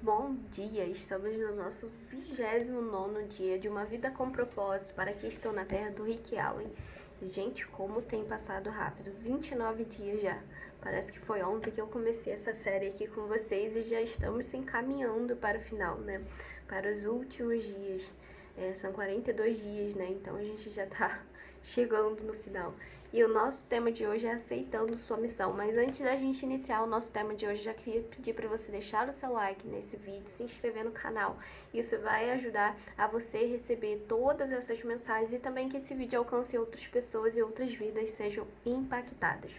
Bom dia, estamos no nosso 29º dia de uma vida com propósito. Para que estou na terra do Rick Allen. Gente, como tem passado rápido, 29 dias já. Parece que foi ontem que eu comecei essa série aqui com vocês e já estamos se encaminhando para o final, né? Para os últimos dias. São 42 dias, né? Então a gente já tá chegando no final. E o nosso tema de hoje é aceitando sua missão. Mas antes da gente iniciar o nosso tema de hoje, já queria pedir para você deixar o seu like nesse vídeo, se inscrever no canal. Isso vai ajudar a você receber todas essas mensagens e também que esse vídeo alcance outras pessoas e outras vidas sejam impactadas.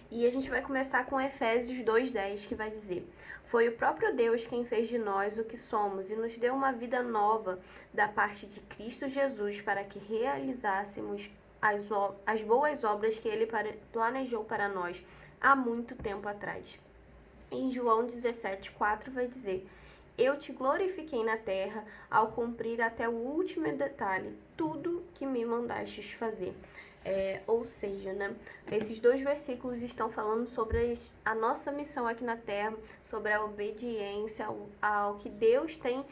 E a gente vai começar com Efésios 2:10, que vai dizer: foi o próprio Deus quem fez de nós o que somos e nos deu uma vida nova da parte de Cristo Jesus para que realizássemos as boas obras que Ele planejou para nós há muito tempo atrás. Em João 17:4 vai dizer: eu te glorifiquei na terra ao cumprir até o último detalhe tudo que me mandastes fazer. Ou seja, né, esses dois versículos estão falando sobre a nossa missão aqui na terra, sobre a obediência ao que Deus tem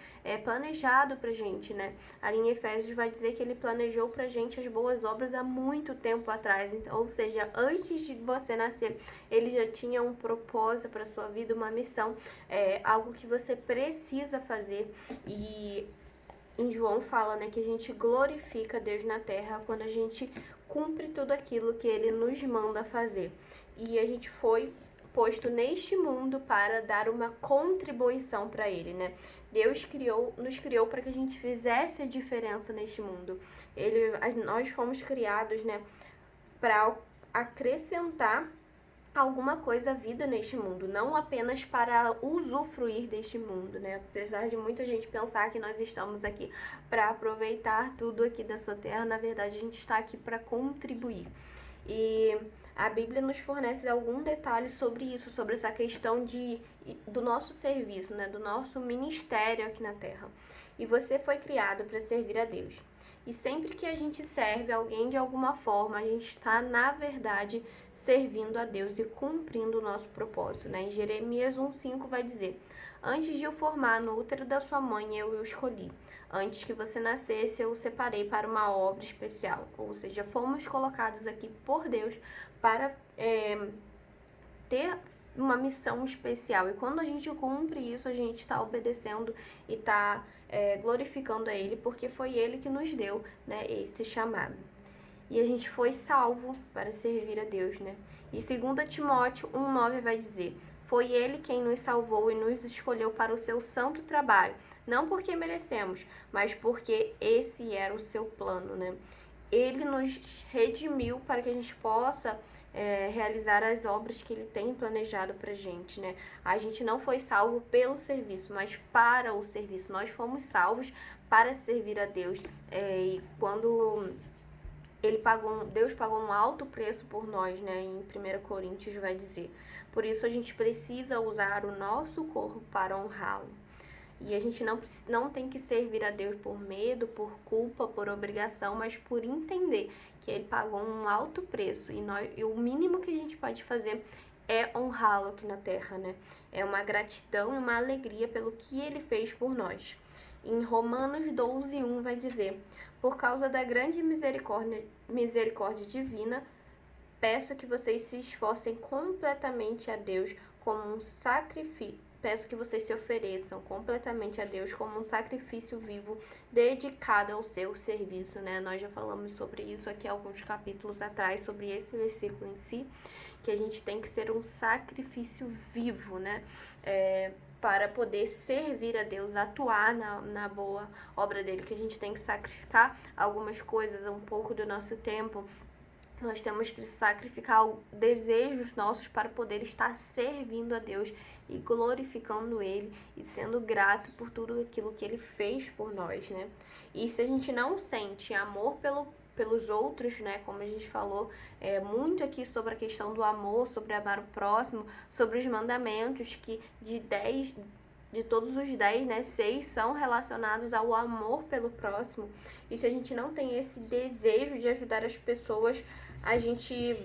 planejado pra gente, né? Ali em Efésios vai dizer que Ele planejou pra gente as boas obras há muito tempo atrás, então, ou seja, antes de você nascer, Ele já tinha um propósito para sua vida, uma missão, algo que você precisa fazer. E em João fala, né, que a gente glorifica Deus na terra quando a gente cumpre tudo aquilo que Ele nos manda fazer. E a gente foi posto neste mundo para dar uma contribuição para Ele, né? Deus nos criou para que a gente fizesse a diferença neste mundo. Nós fomos criados, né, para acrescentar alguma coisa à vida neste mundo, não apenas para usufruir deste mundo, né? Apesar de muita gente pensar que nós estamos aqui para aproveitar tudo aqui dessa terra, na verdade a gente está aqui para contribuir. E a Bíblia nos fornece algum detalhe sobre isso, sobre essa questão do nosso serviço, né? Do nosso ministério aqui na terra. E você foi criado para servir a Deus. E sempre que a gente serve alguém de alguma forma, a gente está, na verdade, servindo a Deus e cumprindo o nosso propósito, né? Em Jeremias 1:5 vai dizer: antes de o formar no útero da sua mãe, eu o escolhi. Antes que você nascesse, eu o separei para uma obra especial. Ou seja, fomos colocados aqui por Deus para ter uma missão especial. E quando a gente cumpre isso, a gente está obedecendo e está glorificando a Ele, porque foi Ele que nos deu, né, esse chamado. E a gente foi salvo para servir a Deus, né? E 2 Timóteo 1:9 vai dizer: foi Ele quem nos salvou e nos escolheu para o seu santo trabalho, não porque merecemos, mas porque esse era o seu plano, né? Ele nos redimiu para que a gente possa realizar as obras que Ele tem planejado pra gente, né? A gente não foi salvo pelo serviço, mas para o serviço. Nós fomos salvos para servir a Deus. E quando Deus pagou um alto preço por nós, né? Em 1 Coríntios vai dizer. Por isso a gente precisa usar o nosso corpo para honrá-lo. E a gente não tem que servir a Deus por medo, por culpa, por obrigação, mas por entender que Ele pagou um alto preço. E o mínimo que a gente pode fazer é honrá-lo aqui na terra, né? É uma gratidão e uma alegria pelo que Ele fez por nós. Em Romanos 12:1 vai dizer: por causa da grande misericórdia divina, peço que vocês se esforcem completamente a Deus como um sacrifício. Peço que vocês se ofereçam completamente a Deus como um sacrifício vivo, dedicado ao seu serviço, né? Nós já falamos sobre isso aqui alguns capítulos atrás, sobre esse versículo em si, que a gente tem que ser um sacrifício vivo, né? Para poder servir a Deus, atuar na boa obra dele, que a gente tem que sacrificar algumas coisas, um pouco do nosso tempo. Nós temos que sacrificar desejos nossos para poder estar servindo a Deus e glorificando Ele e sendo grato por tudo aquilo que Ele fez por nós, né? E se a gente não sente amor pelos outros, né? Como a gente falou muito aqui sobre a questão do amor, sobre amar o próximo, sobre os mandamentos, que de todos os 10, né, 6 são relacionados ao amor pelo próximo. E se a gente não tem esse desejo de ajudar as pessoas, a gente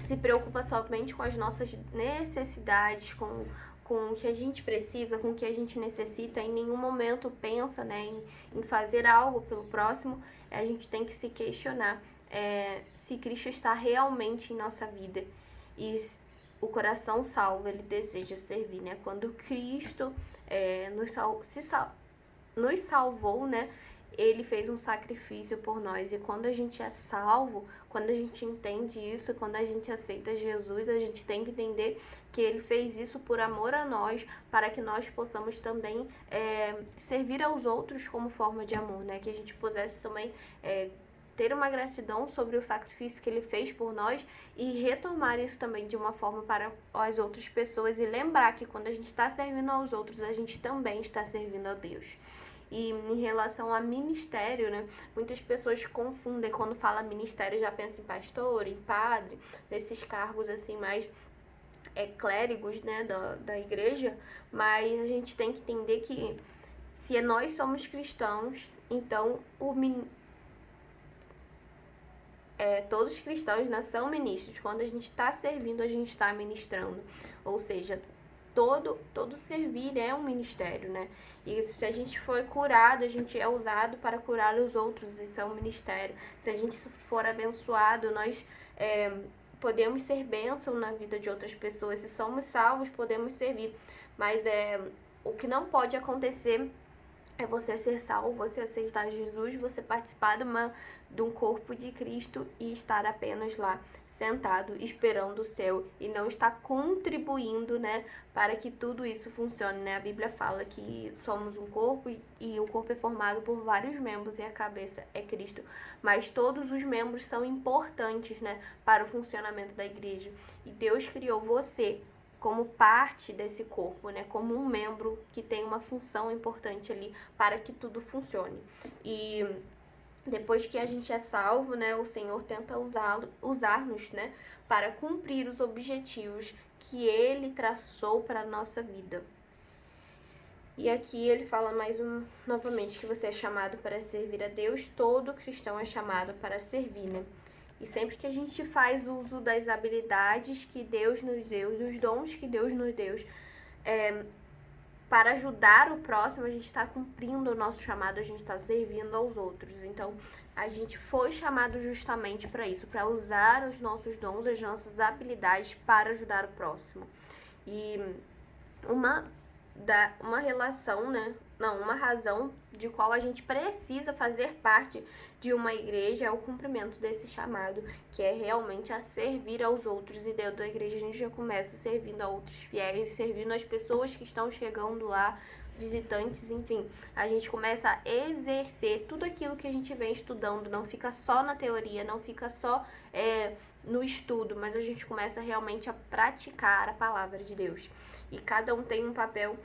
se preocupa somente com as nossas necessidades, com com o que a gente precisa, com o que a gente necessita, em nenhum momento pensa, né, em fazer algo pelo próximo, a gente tem que se questionar se Cristo está realmente em nossa vida. E o coração salvo, ele deseja servir, né? Quando Cristo nos salvou, né? Ele fez um sacrifício por nós. E quando a gente é salvo, quando a gente entende isso, quando a gente aceita Jesus, a gente tem que entender que ele fez isso por amor a nós, para que nós possamos também servir aos outros como forma de amor, né? Que a gente pudesse também ter uma gratidão sobre o sacrifício que ele fez por nós e retomar isso também de uma forma para as outras pessoas e lembrar que quando a gente está servindo aos outros, a gente também está servindo a Deus. E em relação a ministério, né, muitas pessoas confundem, quando fala ministério já pensa em pastor, em padre, nesses cargos assim mais clérigos, né, da igreja, mas a gente tem que entender que se nós somos cristãos, então todos os cristãos, né, são ministros. Quando a gente está servindo, a gente está ministrando. Ou seja, todo servir é um ministério, né? E se a gente for curado, a gente é usado para curar os outros, isso é um ministério. Se a gente for abençoado, nós podemos ser bênção na vida de outras pessoas. Se somos salvos, podemos servir. Mas o que não pode acontecer é você ser salvo, você aceitar Jesus, você participar de um corpo de Cristo e estar apenas lá sentado esperando o céu e não estar contribuindo, né, para que tudo isso funcione, né? A Bíblia fala que somos um corpo e o corpo é formado por vários membros e a cabeça é Cristo, mas todos os membros são importantes, né, para o funcionamento da igreja. E Deus criou você como parte desse corpo, né, como um membro que tem uma função importante ali para que tudo funcione. E depois que a gente é salvo, né, o Senhor tenta usar-nos, né, para cumprir os objetivos que Ele traçou para a nossa vida. E aqui ele fala novamente que você é chamado para servir a Deus, todo cristão é chamado para servir, né? E sempre que a gente faz uso das habilidades que Deus nos deu, dos dons que Deus nos deu, para ajudar o próximo, a gente está cumprindo o nosso chamado, a gente está servindo aos outros. Então, a gente foi chamado justamente para isso, para usar os nossos dons, as nossas habilidades para ajudar o próximo. E uma relação, né? Não, uma razão de qual a gente precisa fazer parte de uma igreja é o cumprimento desse chamado, que é realmente a servir aos outros. E dentro da igreja a gente já começa servindo a outros fiéis, servindo as pessoas que estão chegando lá, visitantes, enfim. A gente começa a exercer tudo aquilo que a gente vem estudando, não fica só na teoria, não fica só no estudo, mas a gente começa realmente a praticar a palavra de Deus. E cada um tem um papel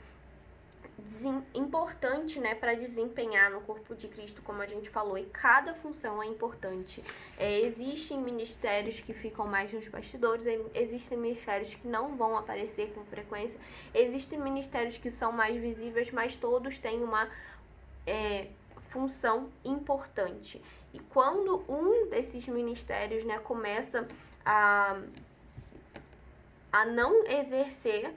importante, né, para desempenhar no corpo de Cristo, como a gente falou, e cada função é importante. Existem ministérios que ficam mais nos bastidores, existem ministérios que não vão aparecer com frequência, existem ministérios que são mais visíveis, mas todos têm uma função importante. E quando um desses ministérios, né, começa a não exercer,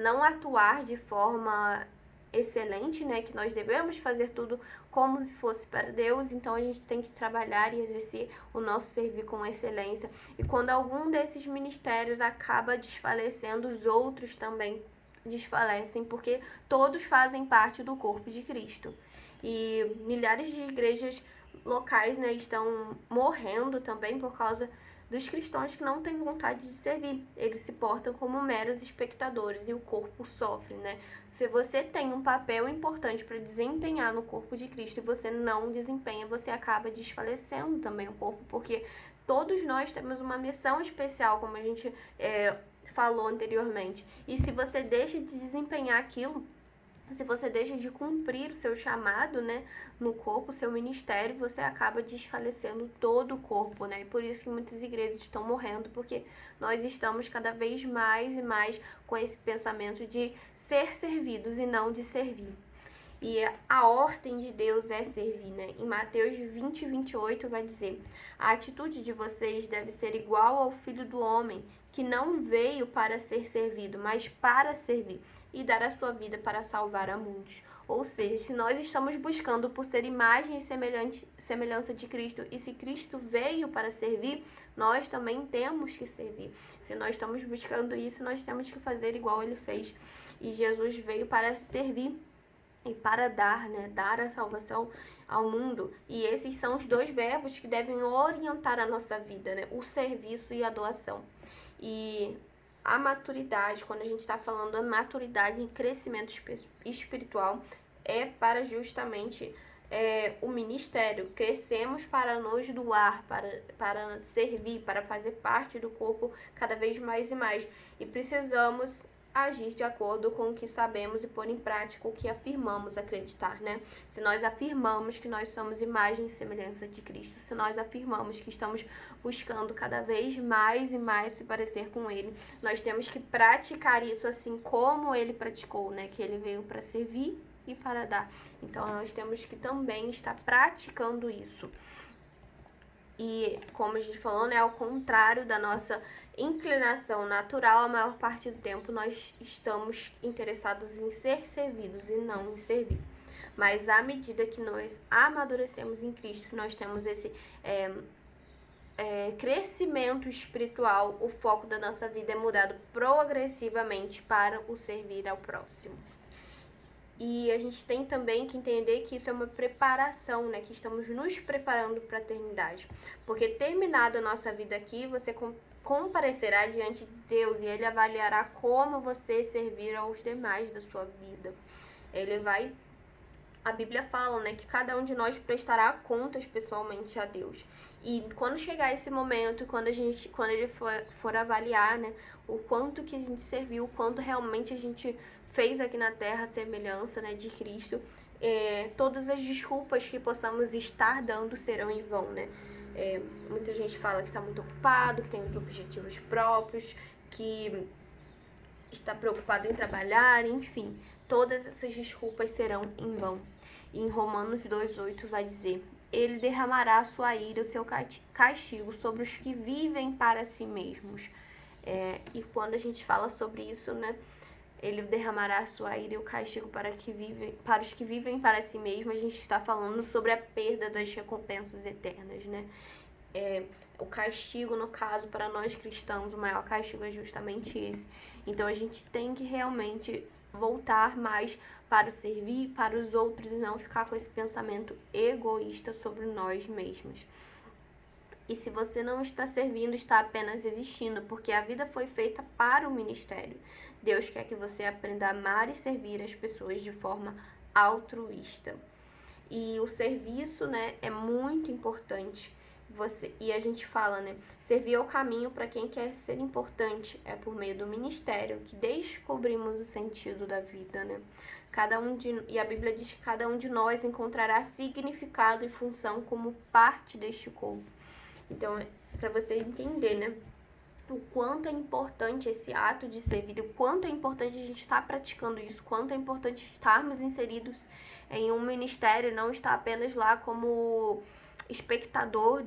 não atuar de forma excelente, né, que nós devemos fazer tudo como se fosse para Deus, então a gente tem que trabalhar e exercer o nosso servir com excelência. E quando algum desses ministérios acaba desfalecendo, os outros também desfalecem, porque todos fazem parte do corpo de Cristo. E milhares de igrejas locais, né, estão morrendo também por causa dos cristãos que não têm vontade de servir. Eles se portam como meros espectadores e o corpo sofre, né? Se você tem um papel importante para desempenhar no corpo de Cristo e você não desempenha, você acaba desfalecendo também o corpo, porque todos nós temos uma missão especial, como a gente falou anteriormente. E se você deixa de desempenhar aquilo, se você deixa de cumprir o seu chamado, né, no corpo, o seu ministério, você acaba desfalecendo todo o corpo, né? E por isso que muitas igrejas estão morrendo, porque nós estamos cada vez mais e mais com esse pensamento de ser servidos e não de servir. E a ordem de Deus é servir, né? Em Mateus 20:28 vai dizer: a atitude de vocês deve ser igual ao Filho do Homem, que não veio para ser servido, mas para servir e dar a sua vida para salvar a muitos. Ou seja, se nós estamos buscando por ser imagem e semelhança de Cristo, e se Cristo veio para servir, nós também temos que servir. Se nós estamos buscando isso, nós temos que fazer igual ele fez. E Jesus veio para servir e para dar, né? Dar a salvação ao mundo. E esses são os dois verbos que devem orientar a nossa vida, né? O serviço e a doação. E a maturidade, quando a gente está falando da maturidade em crescimento espiritual, é para justamente o ministério. Crescemos para nos doar, para servir, para fazer parte do corpo cada vez mais e mais. E precisamos agir de acordo com o que sabemos e pôr em prática o que afirmamos acreditar, né? Se nós afirmamos que nós somos imagem e semelhança de Cristo, se nós afirmamos que estamos buscando cada vez mais e mais se parecer com Ele, nós temos que praticar isso assim como Ele praticou, né? Que Ele veio para servir e para dar. Então, nós temos que também estar praticando isso. E, como a gente falou, né, ao contrário da nossa inclinação natural, a maior parte do tempo nós estamos interessados em ser servidos e não em servir. Mas à medida que nós amadurecemos em Cristo, nós temos esse crescimento espiritual, o foco da nossa vida é mudado progressivamente para o servir ao próximo. E a gente tem também que entender que isso é uma preparação, né? Que estamos nos preparando para a eternidade. Porque terminada a nossa vida aqui, você comparecerá diante de Deus e Ele avaliará como você servir aos demais da sua vida. A Bíblia fala, né, que cada um de nós prestará contas pessoalmente a Deus. E quando chegar esse momento, quando ele for avaliar, né, o quanto que a gente serviu, o quanto realmente a gente fez aqui na terra a semelhança, né, de Cristo, todas as desculpas que possamos estar dando serão em vão, né? Muita gente fala que está muito ocupado, que tem os objetivos próprios, que está preocupado em trabalhar, enfim, todas essas desculpas serão em vão. E em Romanos 2,8 vai dizer: Ele derramará a sua ira, o seu castigo sobre os que vivem para si mesmos. E quando a gente fala sobre isso, né, Ele derramará a sua ira e o castigo para os que vivem para si mesmos, a gente está falando sobre a perda das recompensas eternas, né? O castigo, no caso, para nós cristãos, o maior castigo é justamente esse. Então a gente tem que realmente voltar mais para o servir, para os outros, e não ficar com esse pensamento egoísta sobre nós mesmos. E se você não está servindo, está apenas existindo, porque a vida foi feita para o ministério. Deus quer que você aprenda a amar e servir as pessoas de forma altruísta. E o serviço, né, é muito importante. E a gente fala, né, servir é o caminho para quem quer ser importante, é por meio do ministério que descobrimos o sentido da vida, né? E a Bíblia diz que cada um de nós encontrará significado e função como parte deste corpo. Então, para você entender, né, o quanto é importante esse ato de servir, o quanto é importante a gente estar praticando isso, o quanto é importante estarmos inseridos em um ministério, não estar apenas lá como espectador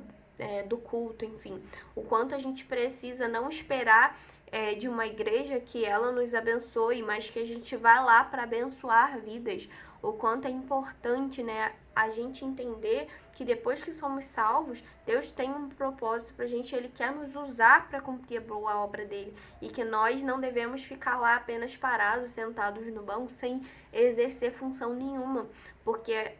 do culto, enfim. O quanto a gente precisa não esperar de uma igreja que ela nos abençoe, mas que a gente vá lá para abençoar vidas. O quanto é importante, né, a gente entender que depois que somos salvos, Deus tem um propósito pra gente, Ele quer nos usar para cumprir a boa obra dele, e que nós não devemos ficar lá apenas parados, sentados no banco, sem exercer função nenhuma, porque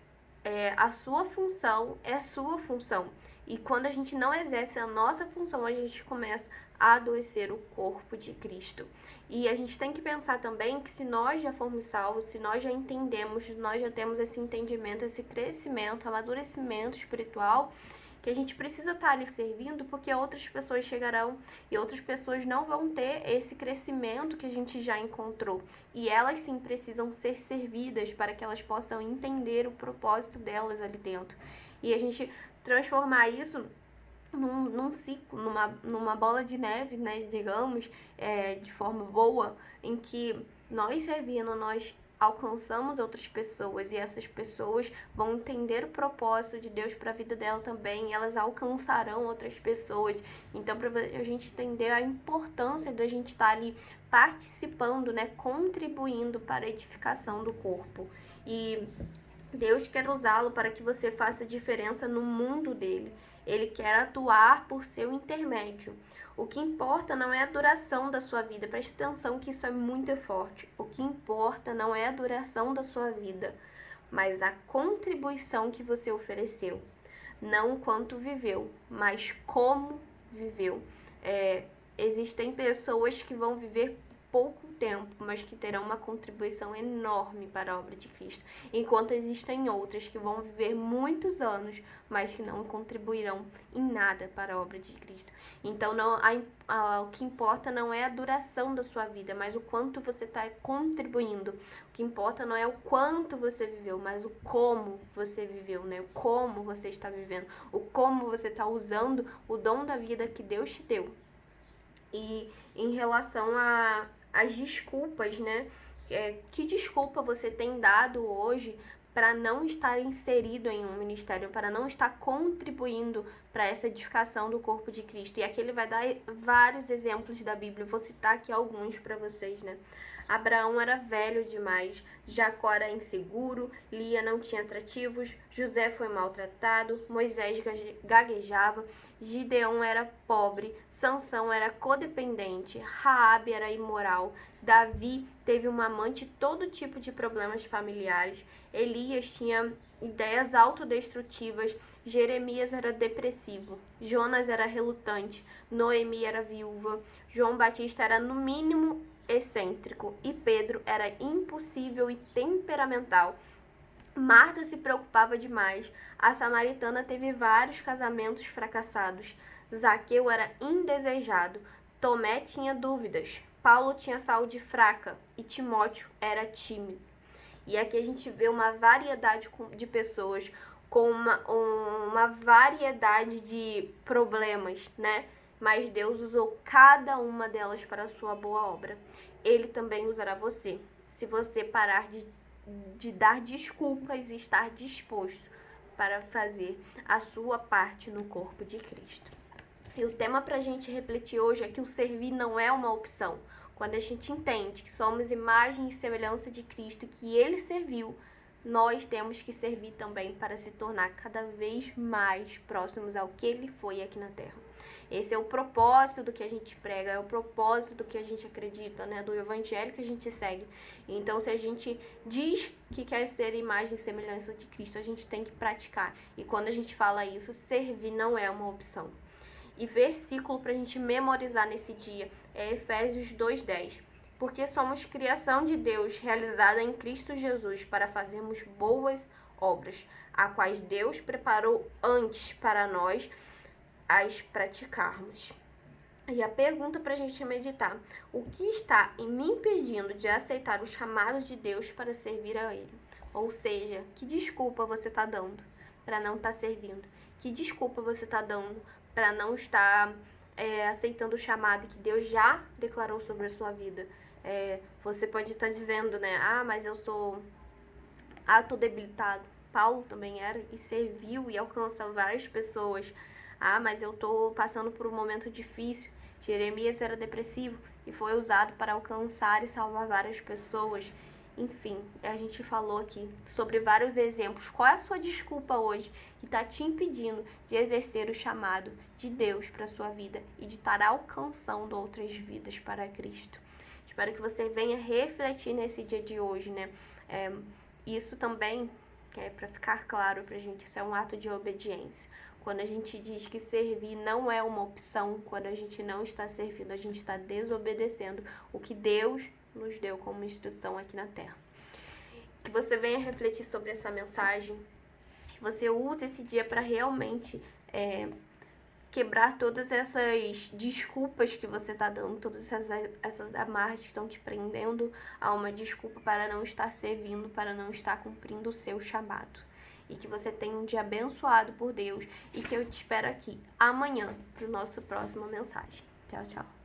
a sua função é sua função, e quando a gente não exerce a nossa função, a gente começa a adoecer o corpo de Cristo. E a gente tem que pensar também que se nós já formos salvos, se nós já entendemos, nós já temos esse entendimento, esse crescimento, amadurecimento espiritual, que a gente precisa estar ali servindo, porque outras pessoas chegarão e outras pessoas não vão ter esse crescimento que a gente já encontrou. E elas sim precisam ser servidas para que elas possam entender o propósito delas ali dentro. E a gente transformar isso num ciclo, numa bola de neve, né, digamos, de forma boa, em que nós servindo, nós alcançamos outras pessoas e essas pessoas vão entender o propósito de Deus para a vida dela também, e elas alcançarão outras pessoas. Então, para a gente entender a importância da gente estar ali participando, né, contribuindo para a edificação do corpo. E Deus quer usá-lo para que você faça diferença no mundo dele. Ele quer atuar por seu intermédio. O que importa não é a duração da sua vida. Preste atenção que isso é muito forte. O que importa não é a duração da sua vida, mas a contribuição que você ofereceu. Não o quanto viveu, mas como viveu. Existem pessoas que vão viver pouco tempo, mas que terão uma contribuição enorme para a obra de Cristo, enquanto existem outras que vão viver muitos anos, mas que não contribuirão em nada para a obra de Cristo. Então, o que importa não é a duração da sua vida, mas o quanto você está contribuindo. O que importa não é o quanto você viveu, mas o como você viveu, né? O como você está vivendo, o como você está usando o dom da vida que Deus te deu. E em relação às desculpas, né? Que desculpa você tem dado hoje para não estar inserido em um ministério, para não estar contribuindo para essa edificação do corpo de Cristo? E aqui ele vai dar vários exemplos da Bíblia, eu vou citar aqui alguns para vocês, né? Abraão era velho demais, Jacó era inseguro, Lia não tinha atrativos, José foi maltratado, Moisés gaguejava, Gideão era pobre, Sansão era codependente, Raabe era imoral, Davi teve uma amante e todo tipo de problemas familiares, Elias tinha ideias autodestrutivas, Jeremias era depressivo, Jonas era relutante, Noemi era viúva, João Batista era no mínimo excêntrico e Pedro era impossível e temperamental. Marta se preocupava demais, a samaritana teve vários casamentos fracassados, Zaqueu era indesejado, Tomé tinha dúvidas, Paulo tinha saúde fraca e Timóteo era tímido. E aqui a gente vê uma variedade de pessoas com uma variedade de problemas, né? Mas Deus usou cada uma delas para a sua boa obra. Ele também usará você, se você parar de dar desculpas e estar disposto para fazer a sua parte no corpo de Cristo. E o tema para a gente refletir hoje é que o servir não é uma opção. Quando a gente entende que somos imagem e semelhança de Cristo e que Ele serviu, nós temos que servir também para se tornar cada vez mais próximos ao que Ele foi aqui na Terra. Esse é o propósito do que a gente prega, é o propósito do que a gente acredita, né? Do evangelho que a gente segue. Então, se a gente diz que quer ser imagem e semelhança de Cristo, a gente tem que praticar. E quando a gente fala isso, servir não é uma opção. E versículo para a gente memorizar nesse dia é Efésios 2:10. Porque somos criação de Deus, realizada em Cristo Jesus, para fazermos boas obras, a quais Deus preparou antes para nós as praticarmos. E a pergunta para a gente meditar: o que está me impedindo de aceitar o chamado de Deus para servir a Ele? Ou seja, que desculpa você está dando para não estar servindo? Que desculpa você está dando para não estar aceitando o chamado que Deus já declarou sobre a sua vida? Você pode estar dizendo, né? Mas eu tô debilitado. Paulo também era e serviu e alcançou várias pessoas. Mas eu tô passando por um momento difícil. Jeremias era depressivo e foi usado para alcançar e salvar várias pessoas. Enfim, a gente falou aqui sobre vários exemplos. Qual é a sua desculpa hoje que está te impedindo de exercer o chamado de Deus para a sua vida e de estar alcançando outras vidas para Cristo? Espero que você venha refletir nesse dia de hoje, né? Isso também, para ficar claro para a gente, isso é um ato de obediência. Quando a gente diz que servir não é uma opção, quando a gente não está servindo, a gente está desobedecendo o que Deus nos deu como instrução aqui na Terra. Que você venha refletir sobre essa mensagem, que você use esse dia para realmente quebrar todas essas desculpas que você está dando, todas essas amarras que estão te prendendo a uma desculpa para não estar servindo, para não estar cumprindo o seu chamado. E que você tenha um dia abençoado por Deus e que eu te espero aqui amanhã para o nosso próximo mensagem. Tchau, tchau.